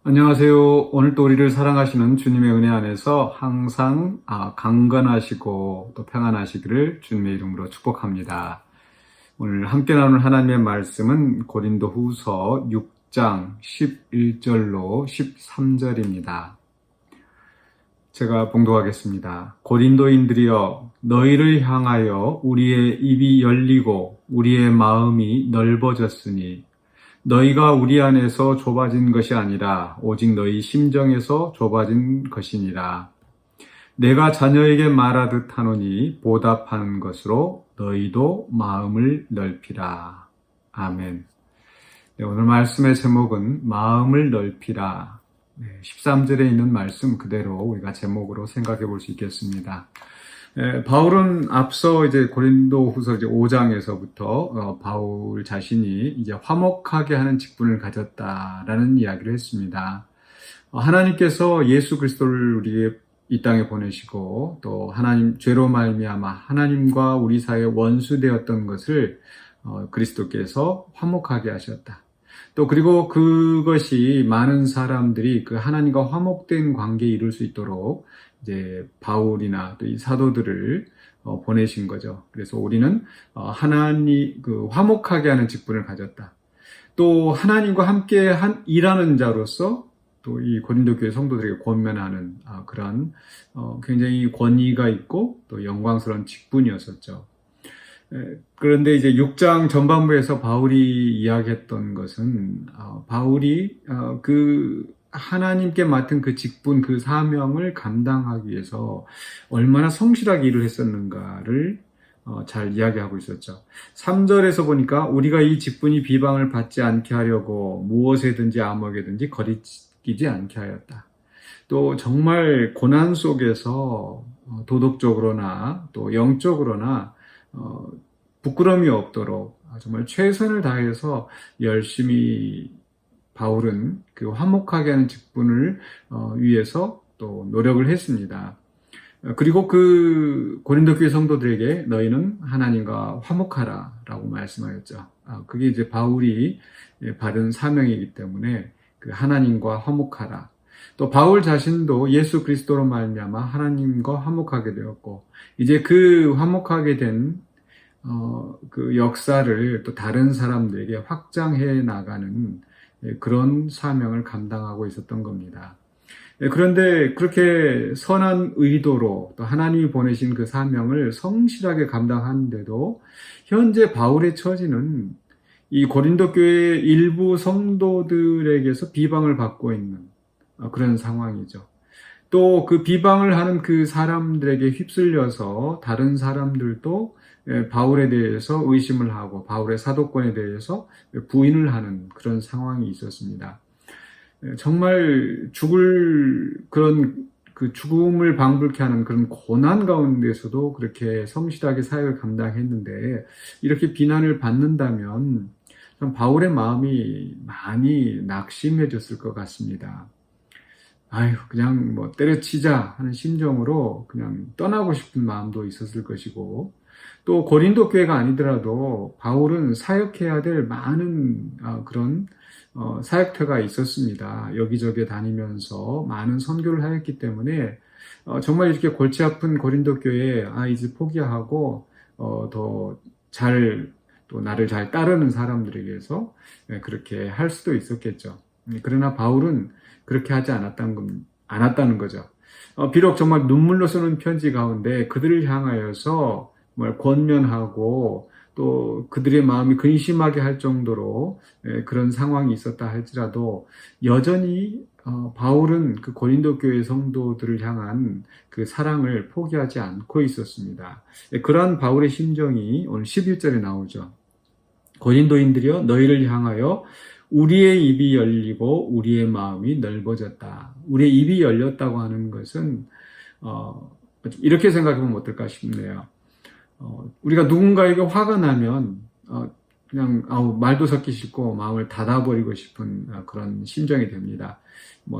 안녕하세요. 오늘 또 우리를 사랑하시는 주님의 은혜 안에서 항상 강건하시고 또 평안하시기를 주님의 이름으로 축복합니다. 오늘 함께 나눌 하나님의 말씀은 고린도 후서 6장 11절로 13절입니다. 제가 봉독하겠습니다. 고린도인들이여, 너희를 향하여 우리의 입이 열리고 우리의 마음이 넓어졌으니 너희가 우리 안에서 좁아진 것이 아니라 오직 너희 심정에서 좁아진 것이니라. 내가 자녀에게 말하듯 하노니 보답하는 것으로 너희도 마음을 넓히라. 아멘. 네, 오늘 말씀의 제목은 마음을 넓히라. 13절에 있는 말씀 그대로 우리가 제목으로 생각해 볼 수 있겠습니다. 바울은 앞서 이제 고린도 후서 5장에서부터 바울 자신이 이제 화목하게 하는 직분을 가졌다라는 이야기를 했습니다. 하나님께서 예수 그리스도를 우리의 이 땅에 보내시고 또 하나님 죄로 말미암아 하나님과 우리 사이에 원수되었던 것을 그리스도께서 화목하게 하셨다. 또 그리고 그것이 많은 사람들이 그 하나님과 화목된 관계에 이룰 수 있도록 이제 바울이나 또 이 사도들을 보내신 거죠. 그래서 우리는 하나님 그 화목하게 하는 직분을 가졌다. 또 하나님과 함께 일하는 자로서 또 이 고린도 교회 성도들에게 권면하는 그런 굉장히 권위가 있고 또 영광스러운 직분이었었죠. 그런데 이제 6장 전반부에서 바울이 이야기했던 것은 바울이 그 하나님께 맡은 그 직분, 그 사명을 감당하기 위해서 얼마나 성실하게 일을 했었는가를 잘 이야기하고 있었죠. 3절에서 보니까 우리가 이 직분이 비방을 받지 않게 하려고 무엇에든지 암흑에든지 거리끼지 않게 하였다. 또 정말 고난 속에서 도덕적으로나 또 영적으로나 부끄러움이 없도록 정말 최선을 다해서 열심히 바울은 그 화목하게 하는 직분을 위해서 또 노력을 했습니다. 그리고 그 고린도 교회 성도들에게 너희는 하나님과 화목하라 라고 말씀하였죠. 그게 이제 바울이 받은 사명이기 때문에 그 하나님과 화목하라. 또 바울 자신도 예수 그리스도로 말미암아 하나님과 화목하게 되었고 이제 그 화목하게 된 그 역사를 또 다른 사람들에게 확장해 나가는 그런 사명을 감당하고 있었던 겁니다. 그런데 그렇게 선한 의도로 또 하나님이 보내신 그 사명을 성실하게 감당하는데도 현재 바울의 처지는 이 고린도 교회 일부 성도들에게서 비방을 받고 있는 그런 상황이죠. 또 그 비방을 하는 그 사람들에게 휩쓸려서 다른 사람들도 바울에 대해서 의심을 하고 바울의 사도권에 대해서 부인을 하는 그런 상황이 있었습니다. 정말 그 죽음을 방불케 하는 그런 고난 가운데서도 그렇게 성실하게 사역을 감당했는데 이렇게 비난을 받는다면 참 바울의 마음이 많이 낙심해졌을 것 같습니다. 아유, 그냥 뭐 때려치자 하는 심정으로 그냥 떠나고 싶은 마음도 있었을 것이고, 또 고린도 교회가 아니더라도 바울은 사역해야 될 많은 그런 사역터가 있었습니다. 여기저기 다니면서 많은 선교를 하였기 때문에 정말 이렇게 골치 아픈 고린도 교회에 이제 포기하고 더 잘 또 나를 잘 따르는 사람들에게서 그렇게 할 수도 있었겠죠. 그러나 바울은 그렇게 하지 않았다는 거죠. 비록 정말 눈물로 쓰는 편지 가운데 그들을 향하여서 권면하고 또 그들의 마음이 근심하게 할 정도로 그런 상황이 있었다 할지라도 여전히 바울은 그 고린도 교회 성도들을 향한 그 사랑을 포기하지 않고 있었습니다. 그러한 바울의 심정이 오늘 11절에 나오죠. 고린도인들이여 너희를 향하여 우리의 입이 열리고 우리의 마음이 넓어졌다. 우리의 입이 열렸다고 하는 것은 이렇게 생각해보면 어떨까 싶네요. 우리가 누군가에게 화가 나면 그냥 말도 섞기 싫고 마음을 닫아버리고 싶은 그런 심정이 됩니다.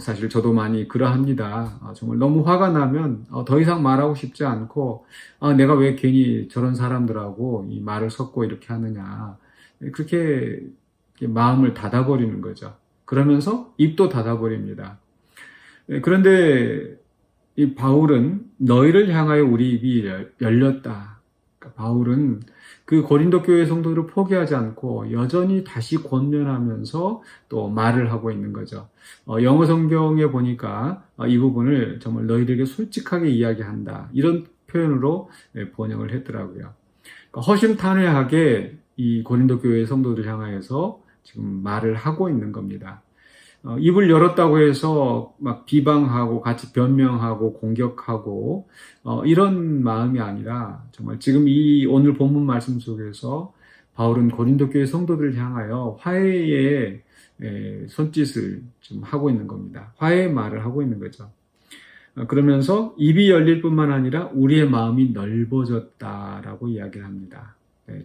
사실 저도 많이 그러합니다. 정말 너무 화가 나면 더 이상 말하고 싶지 않고 내가 왜 괜히 저런 사람들하고 이 말을 섞고 이렇게 하느냐 그렇게 마음을 닫아버리는 거죠. 그러면서 입도 닫아버립니다. 그런데 이 바울은 너희를 향하여 우리 입이 열렸다. 그러니까 바울은 그 고린도 교회 성도들을 포기하지 않고 여전히 다시 권면하면서 또 말을 하고 있는 거죠. 영어 성경에 보니까 이 부분을 정말 너희들에게 솔직하게 이야기한다. 이런 표현으로 번역을 했더라고요. 그러니까 허심탄회하게 이 고린도 교회 성도들 향하여서 지금 말을 하고 있는 겁니다. 입을 열었다고 해서 막 비방하고 같이 변명하고 공격하고 이런 마음이 아니라 정말 지금 이 오늘 본문 말씀 속에서 바울은 고린도 교회 성도들을 향하여 화해의 손짓을 좀 하고 있는 겁니다. 화해의 말을 하고 있는 거죠. 그러면서 입이 열릴 뿐만 아니라 우리의 마음이 넓어졌다라고 이야기를 합니다.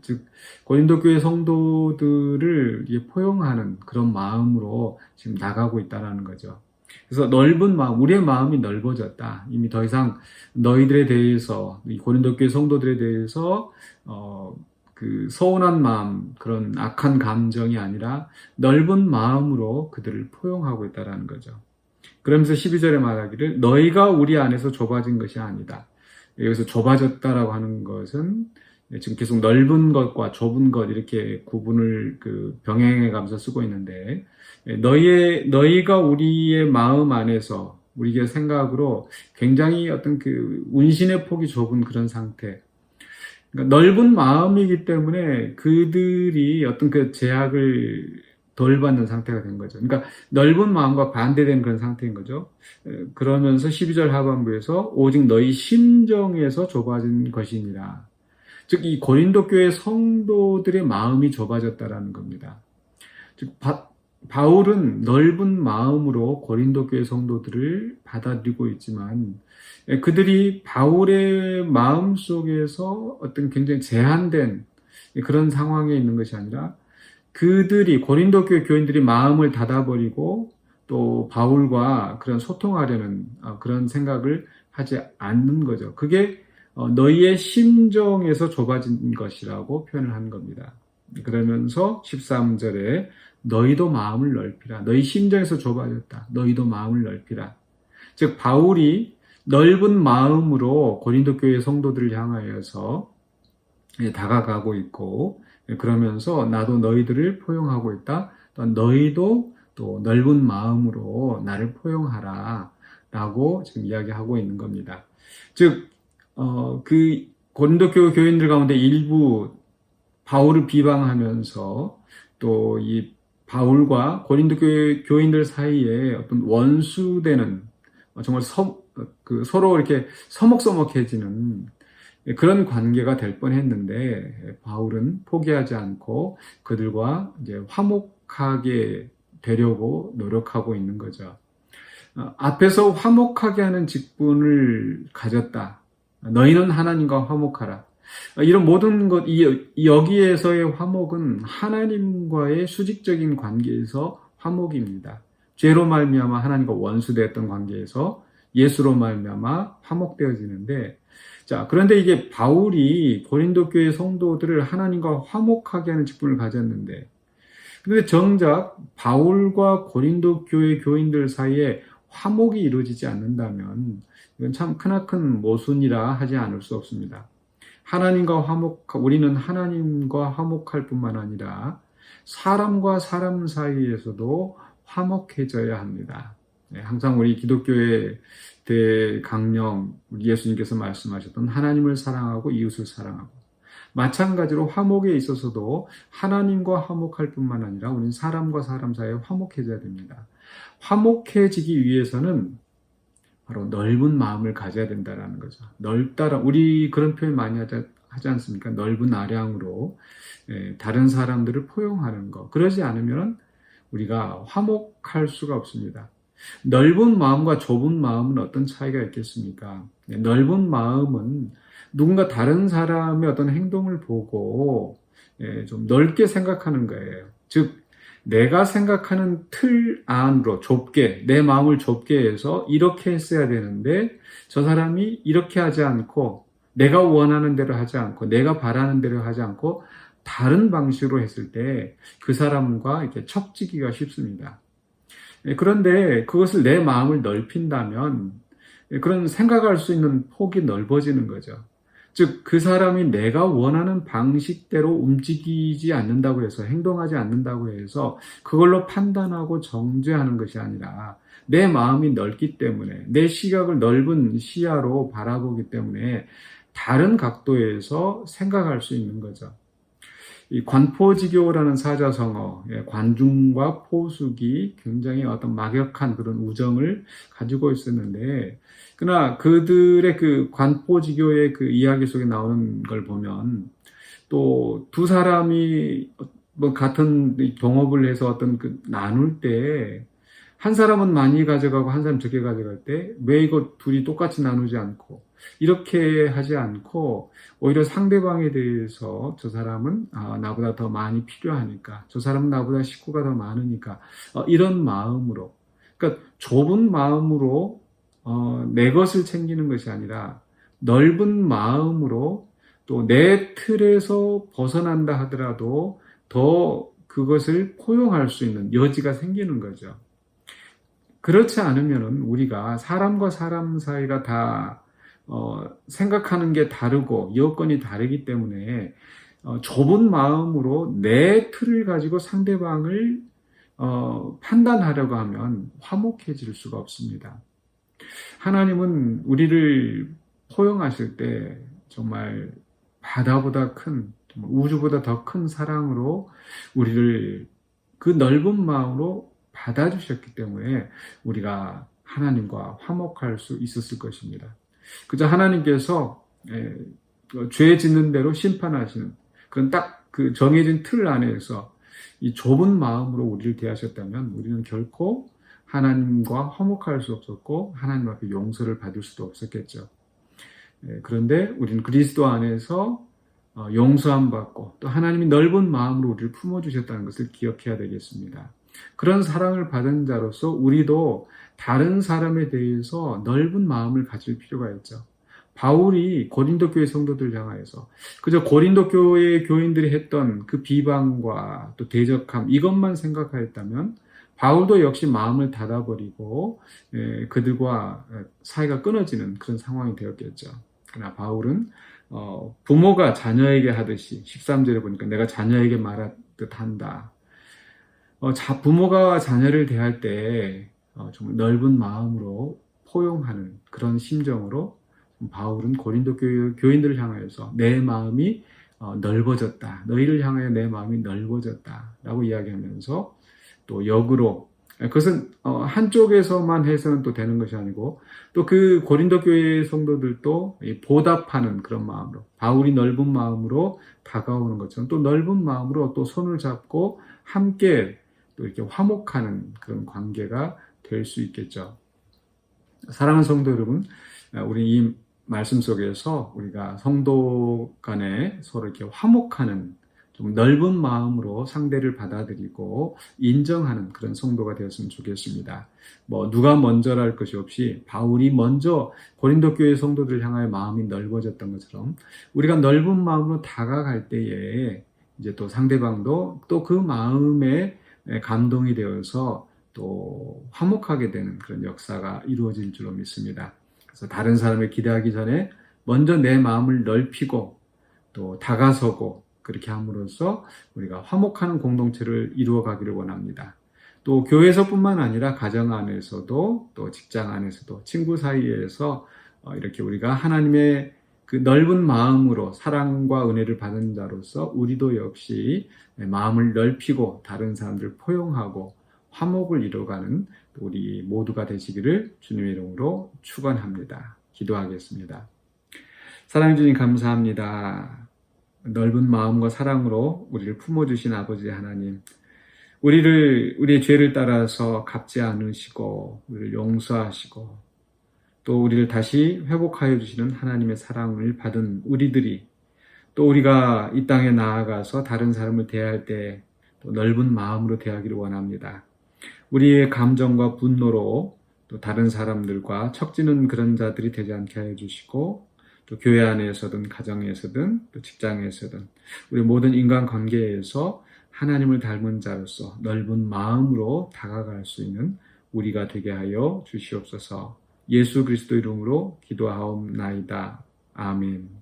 즉 고린도 교회 성도들을 포용하는 그런 마음으로 지금 나가고 있다는 거죠. 그래서 넓은 마음, 우리의 마음이 넓어졌다. 이미 더 이상 너희들에 대해서, 이 고린도 교회 성도들에 대해서 그 서운한 마음, 그런 악한 감정이 아니라 넓은 마음으로 그들을 포용하고 있다는 거죠. 그러면서 12절에 말하기를 너희가 우리 안에서 좁아진 것이 아니다. 여기서 좁아졌다라고 하는 것은 지금 계속 넓은 것과 좁은 것 이렇게 구분을 병행해 가면서 쓰고 있는데 너희가 우리의 마음 안에서 우리의 생각으로 굉장히 어떤 운신의 폭이 좁은 그런 상태. 그러니까 넓은 마음이기 때문에 그들이 어떤 제약을 덜 받는 상태가 된 거죠. 그러니까 넓은 마음과 반대된 그런 상태인 거죠. 그러면서 12절 하반부에서 오직 너희 심정에서 좁아진 것이니라. 즉 이 고린도 교회 성도들의 마음이 좁아졌다라는 겁니다. 즉 바울은 넓은 마음으로 고린도 교회 성도들을 받아들이고 있지만 그들이 바울의 마음 속에서 어떤 굉장히 제한된 그런 상황에 있는 것이 아니라 그들이 고린도 교회 교인들이 마음을 닫아버리고 또 바울과 그런 소통하려는 그런 생각을 하지 않는 거죠. 그게 너희의 심정에서 좁아진 것이라고 표현을 한 겁니다. 그러면서 13절에 너희도 마음을 넓히라. 너희 심정에서 좁아졌다. 너희도 마음을 넓히라. 즉 바울이 넓은 마음으로 고린도 교회 성도들을 향하여서 다가가고 있고 그러면서 나도 너희들을 포용하고 있다. 또한 너희도 또 넓은 마음으로 나를 포용하라 라고 지금 이야기하고 있는 겁니다. 즉 고린도 교회 교인들 가운데 일부 바울을 비방하면서 또 이 바울과 고린도 교회 교인들 사이에 어떤 원수되는 정말 서로 이렇게 서먹서먹해지는 그런 관계가 될 뻔했는데 바울은 포기하지 않고 그들과 이제 화목하게 되려고 노력하고 있는 거죠. 앞에서 화목하게 하는 직분을 가졌다. 너희는 하나님과 화목하라. 이런 모든 것, 여기에서의 화목은 하나님과의 수직적인 관계에서 화목입니다. 죄로 말미암아 하나님과 원수되었던 관계에서 예수로 말미암아 화목되어지는데, 자, 그런데 이게 바울이 고린도 교회 성도들을 하나님과 화목하게 하는 직분을 가졌는데, 그런데 정작 바울과 고린도 교회 교인들 사이에 화목이 이루어지지 않는다면 이건 참 크나큰 모순이라 하지 않을 수 없습니다. 우리는 하나님과 화목할 뿐만 아니라 사람과 사람 사이에서도 화목해져야 합니다. 항상 우리 기독교의 대강령 우리 예수님께서 말씀하셨던 하나님을 사랑하고 이웃을 사랑하고 마찬가지로 화목에 있어서도 하나님과 화목할 뿐만 아니라 우리는 사람과 사람 사이에 화목해져야 됩니다. 화목해지기 위해서는 바로 넓은 마음을 가져야 된다는 거죠. 우리 그런 표현 많이 하지 않습니까? 넓은 아량으로 다른 사람들을 포용하는 것. 그러지 않으면 우리가 화목할 수가 없습니다. 넓은 마음과 좁은 마음은 어떤 차이가 있겠습니까? 넓은 마음은 누군가 다른 사람의 어떤 행동을 보고 좀 넓게 생각하는 거예요. 즉 내가 생각하는 틀 안으로 좁게, 내 마음을 좁게 해서 이렇게 했어야 되는데 저 사람이 이렇게 하지 않고 내가 원하는 대로 하지 않고 내가 바라는 대로 하지 않고 다른 방식으로 했을 때 그 사람과 이렇게 척지기가 쉽습니다. 그런데 그것을 내 마음을 넓힌다면 그런 생각할 수 있는 폭이 넓어지는 거죠. 즉, 그 사람이 내가 원하는 방식대로 움직이지 않는다고 해서, 행동하지 않는다고 해서, 그걸로 판단하고 정죄하는 것이 아니라, 내 마음이 넓기 때문에, 내 시각을 넓은 시야로 바라보기 때문에, 다른 각도에서 생각할 수 있는 거죠. 이 관포지교라는 사자성어, 관중과 포숙이 굉장히 어떤 막역한 그런 우정을 가지고 있었는데, 그러나 그들의 그 관포지교의 그 이야기 속에 나오는 걸 보면, 또 두 사람이 뭐 같은 동업을 해서 어떤 그 나눌 때, 한 사람은 많이 가져가고 한 사람 적게 가져갈 때, 왜 이거 둘이 똑같이 나누지 않고, 이렇게 하지 않고, 오히려 상대방에 대해서 저 사람은 나보다 더 많이 필요하니까, 저 사람은 나보다 식구가 더 많으니까, 이런 마음으로, 그러니까 좁은 마음으로 내 것을 챙기는 것이 아니라 넓은 마음으로 또 내 틀에서 벗어난다 하더라도 더 그것을 포용할 수 있는 여지가 생기는 거죠. 그렇지 않으면은 우리가 사람과 사람 사이가 다 생각하는 게 다르고 여건이 다르기 때문에 좁은 마음으로 내 틀을 가지고 상대방을 판단하려고 하면 화목해질 수가 없습니다. 하나님은 우리를 포용하실 때 정말 바다보다 큰, 정말 우주보다 더 큰 사랑으로 우리를 그 넓은 마음으로 받아주셨기 때문에 우리가 하나님과 화목할 수 있었을 것입니다. 그저 하나님께서 죄 짓는 대로 심판하시는 그런 딱 그 정해진 틀 안에서 이 좁은 마음으로 우리를 대하셨다면 우리는 결코 하나님과 화목할 수 없었고 하나님 앞에 용서를 받을 수도 없었겠죠. 그런데 우리는 그리스도 안에서 용서함 받고 또 하나님이 넓은 마음으로 우리를 품어주셨다는 것을 기억해야 되겠습니다. 그런 사랑을 받은 자로서 우리도 다른 사람에 대해서 넓은 마음을 가질 필요가 있죠. 바울이 고린도 교회 성도들 향하여서 그저 고린도 교회 교인들이 했던 그 비방과 또 대적함 이것만 생각하였다면 바울도 역시 마음을 닫아버리고 그들과 사이가 끊어지는 그런 상황이 되었겠죠. 그러나 바울은 부모가 자녀에게 하듯이 13절에 보니까 내가 자녀에게 말하듯 한다. 부모가 자녀를 대할 때 정말 넓은 마음으로 포용하는 그런 심정으로 바울은 고린도 교인들을 향하여서 내 마음이 넓어졌다. 너희를 향하여 내 마음이 넓어졌다. 라고 이야기하면서 또 역으로 그것은 한쪽에서만 해서는 또 되는 것이 아니고 또 그 고린도 교회 성도들도 보답하는 그런 마음으로 바울이 넓은 마음으로 다가오는 것처럼 또 넓은 마음으로 또 손을 잡고 함께 또 이렇게 화목하는 그런 관계가 될 수 있겠죠. 사랑하는 성도 여러분, 우리 이 말씀 속에서 우리가 성도 간에 서로 이렇게 화목하는 좀 넓은 마음으로 상대를 받아들이고 인정하는 그런 성도가 되었으면 좋겠습니다. 누가 먼저랄 것이 없이 바울이 먼저 고린도 교회 성도들을 향하여 마음이 넓어졌던 것처럼 우리가 넓은 마음으로 다가갈 때에 이제 또 상대방도 또 그 마음에 감동이 되어서 또 화목하게 되는 그런 역사가 이루어질 줄로 믿습니다. 그래서 다른 사람을 기대하기 전에 먼저 내 마음을 넓히고 또 다가서고 그렇게 함으로써 우리가 화목하는 공동체를 이루어가기를 원합니다. 또 교회에서뿐만 아니라 가정 안에서도 또 직장 안에서도 친구 사이에서 이렇게 우리가 하나님의 그 넓은 마음으로 사랑과 은혜를 받은 자로서 우리도 역시 마음을 넓히고 다른 사람들을 포용하고 화목을 이루어가는 우리 모두가 되시기를 주님의 이름으로 축원합니다. 기도하겠습니다. 사랑해 주님 감사합니다. 넓은 마음과 사랑으로 우리를 품어주신 아버지 하나님, 우리의 죄를 따라서 갚지 않으시고 우리를 용서하시고 또 우리를 다시 회복하여 주시는 하나님의 사랑을 받은 우리들이 또 우리가 이 땅에 나아가서 다른 사람을 대할 때 또 넓은 마음으로 대하기를 원합니다. 우리의 감정과 분노로 또 다른 사람들과 척지는 그런 자들이 되지 않게 하여 주시고 또 교회 안에서든 가정에서든 또 직장에서든 우리 모든 인간관계에서 하나님을 닮은 자로서 넓은 마음으로 다가갈 수 있는 우리가 되게 하여 주시옵소서. 예수 그리스도 이름으로 기도하옵나이다. 아멘.